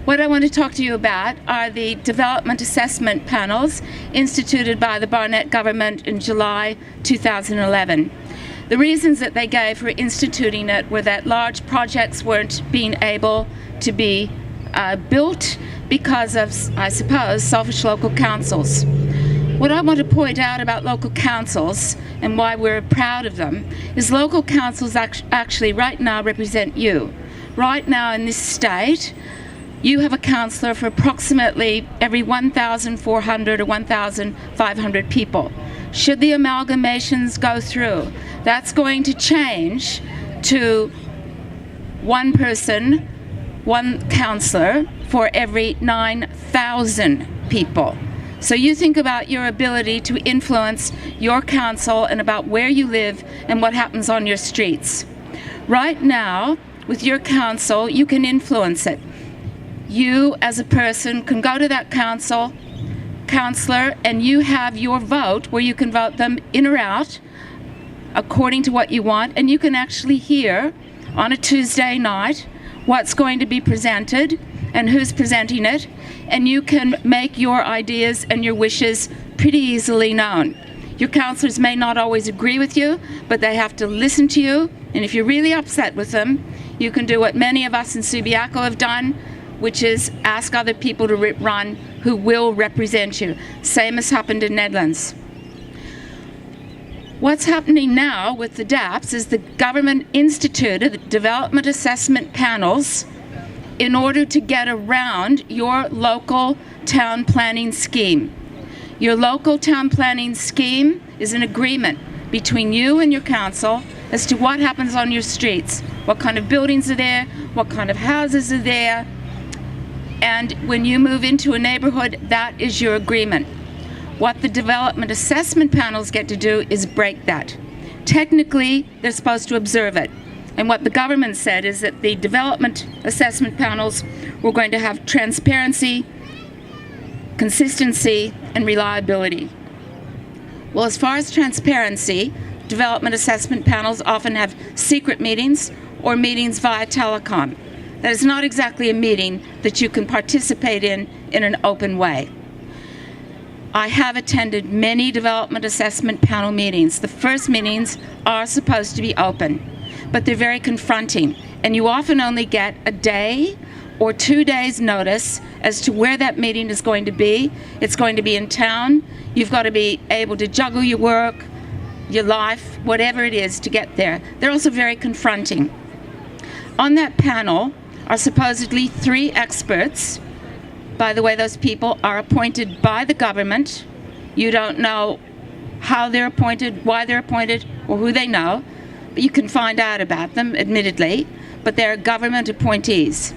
What I want to talk to you about are the development assessment panels instituted by the Barnett government in July 2011. The reasons that they gave for instituting it were that large projects weren't being able to be built because of, I suppose, selfish local councils. What I want to point out about local councils and why we're proud of them is local councils actually right now represent you. Right now in this state, you have a councillor for approximately every 1,400 or 1,500 people. Should the amalgamations go through, that's going to change to one person, one councillor for every 9,000 people. So you think about your ability to influence your council and about where you live and what happens on your streets. Right now, with your council, you can influence it. You, as a person, can go to that councillor, and you have your vote where you can vote them in or out according to what you want, and you can actually hear on a Tuesday night what's going to be presented and who's presenting it, and you can make your ideas and your wishes pretty easily known. Your councillors may not always agree with you, but they have to listen to you, and if you're really upset with them, you can do what many of us in Subiaco have done, which is ask other people to run who will represent you. Same as happened in Nedlands. What's happening now with the DAPs is the government instituted development assessment panels in order to get around your local town planning scheme. Your local town planning scheme is an agreement between you and your council as to what happens on your streets, what kind of buildings are there, what kind of houses are there, and when you move into a neighborhood, that is your agreement. What the development assessment panels get to do is break that. Technically, they're supposed to observe it. And what the government said is that the development assessment panels were going to have transparency, consistency, and reliability. Well, as far as transparency, development assessment panels often have secret meetings or meetings via telecom. That is not exactly a meeting that you can participate in an open way. I have attended many development assessment panel meetings. The first meetings are supposed to be open, but they're very confronting, and you often only get a day or 2 days notice as to where that meeting is going to be. It's going to be in town. You've got to be able to juggle your work, your life, whatever it is to get there. They're also very confronting. On that panel are supposedly 3 experts. By the way, those people are appointed by the government. You don't know how they're appointed, why they're appointed, or who they know. But you can find out about them, admittedly, but they're government appointees.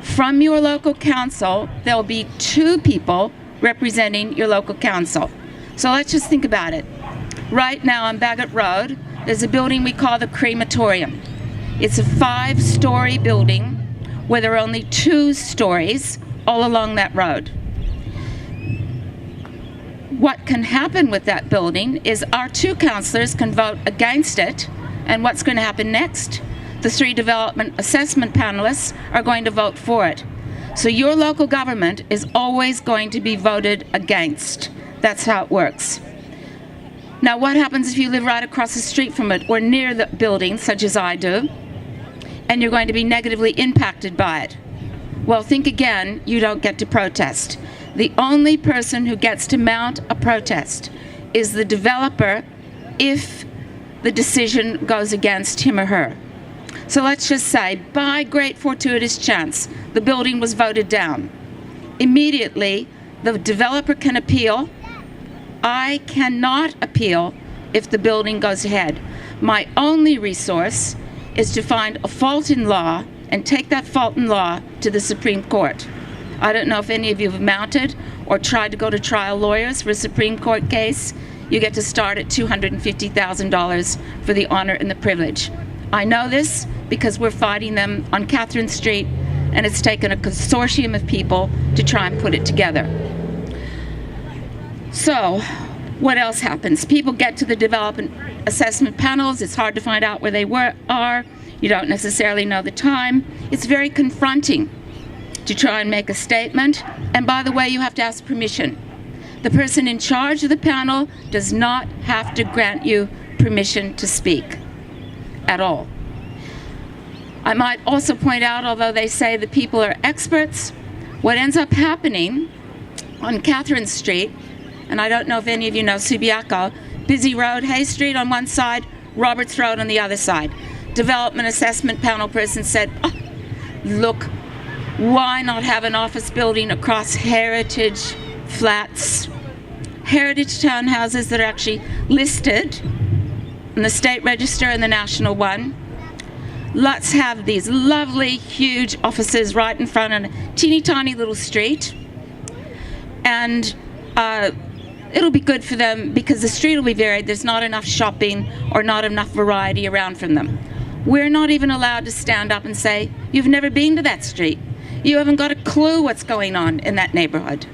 From your local council, there'll be 2 people representing your local council. So let's just think about it. Right now on Bagot Road, there's a building we call the crematorium. It's a 5-story building where there are only 2 stories all along that road. What can happen with that building is our 2 councillors can vote against it, and what's going to happen next? The 3 development assessment panelists are going to vote for it. So your local government is always going to be voted against. That's how it works. Now, what happens if you live right across the street from it or near the building, such as I do, and you're going to be negatively impacted by it? Well, think again, you don't get to protest. The only person who gets to mount a protest is the developer if the decision goes against him or her. So let's just say, by great fortuitous chance, the building was voted down. Immediately, the developer can appeal. I cannot appeal if the building goes ahead. My only resource is to find a fault in law and take that fault in law to the Supreme Court. I don't know if any of you have mounted or tried to go to trial lawyers for a Supreme Court case. You get to start at $250,000 for the honor and the privilege. I know this because we're fighting them on Catherine Street, and it's taken a consortium of people to try and put it together. So, what else happens? People get to the development assessment panels. It's hard to find out where they are. You don't necessarily know the time. It's very confronting. to try and make a statement. And by the way, you have to ask permission. The person in charge of the panel does not have to grant you permission to speak at all. I might also point out, although they say the people are experts, what ends up happening on Catherine Street, and I don't know if any of you know Subiaco, busy road, Hay Street on one side, Roberts Road on the other side. Development assessment panel person said, oh, look, why not have an office building across heritage flats, heritage townhouses that are actually listed in the state register and the national one. Let's have these lovely, huge offices right in front on a teeny tiny little street. And it'll be good for them because the street will be varied. There's not enough shopping or not enough variety around from them. We're not even allowed to stand up and say, you've never been to that street. You haven't got a clue what's going on in that neighborhood.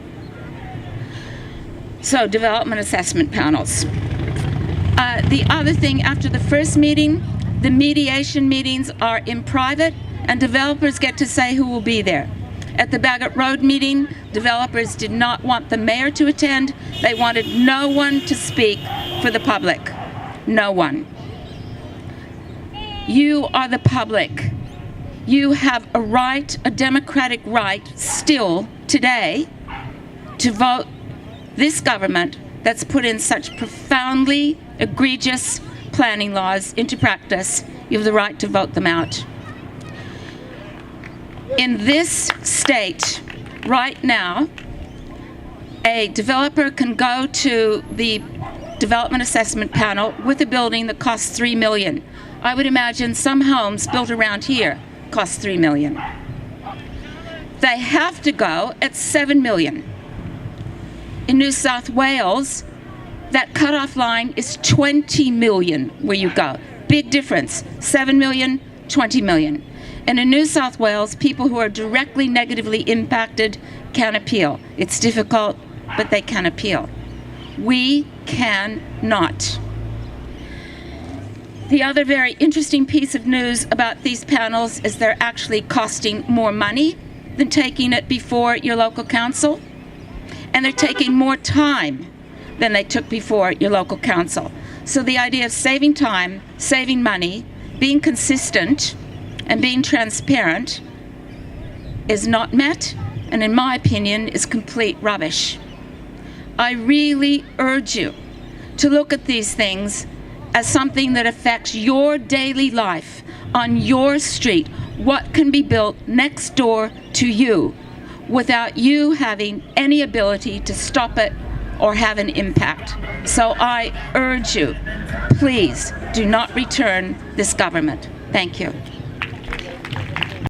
So, development assessment panels. The other thing, after the first meeting, the mediation meetings are in private and developers get to say who will be there. At the Bagot Road meeting, developers did not want the mayor to attend. They wanted no one to speak for the public. No one. You are the public. You have a right, a democratic right, still today, to vote this government that's put in such profoundly egregious planning laws into practice. You have the right to vote them out. In this state, right now, a developer can go to the development assessment panel with a building that costs $3 million. I would imagine some homes built around here cost $3 million. They have to go at $7 million. In New South Wales, that cutoff line is $20 million where you go. Big difference, 7 million, 20 million. And in New South Wales, people who are directly negatively impacted can appeal. It's difficult, but they can appeal. We cannot. The other very interesting piece of news about these panels is they're actually costing more money than taking it before your local council, and they're taking more time than they took before your local council. So the idea of saving time, saving money, being consistent, and being transparent is not met, and in my opinion, is complete rubbish. I really urge you to look at these things as something that affects your daily life on your street. What can be built next door to you without you having any ability to stop it or have an impact? So I urge you, please do not return this government. Thank you.